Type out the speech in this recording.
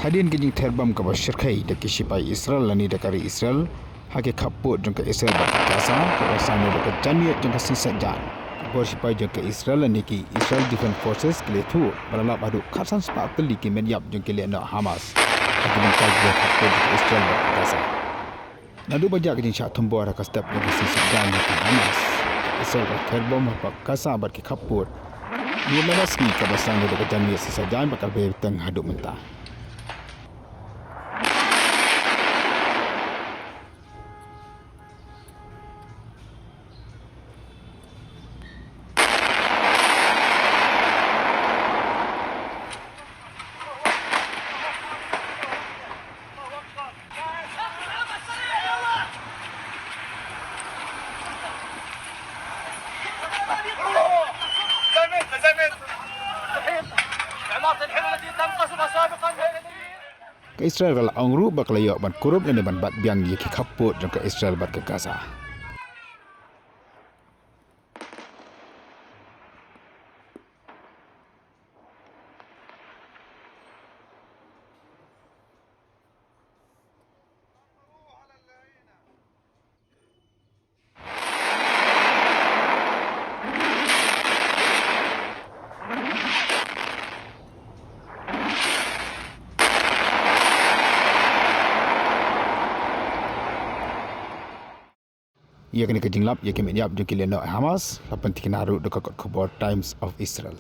Hadirin kejing terbam ke syirkai deki sipai Israel lani dekari Israel hake kaput jengka Israel baki Gaza kewasana deka janiat jengka sinsajan bor sipai jengka Israel lani ki Israel Defense Forces keletu beralap aduk kasan sepak teli ki menyap jengka liana Hamas hadirin kajia kaput jengka Israel baki Gaza nadu bajak kejing syak tumbuh raka step jengka sinsajan jengka Hamas Israel baki terbam baki Gaza baki kaput dia merasmi kewasana deka janiat sinsajan bakal berteng haduk mentah. Ke Israel kalau angru baklayok ban kurup dan ban bat biang ye ki kaput dan ke Israel bat ke Gaza. Ia kena kejinglap, ia kena menyap jengki lena Hamas, lapan tikinaru dekat Khabar Times of Israel.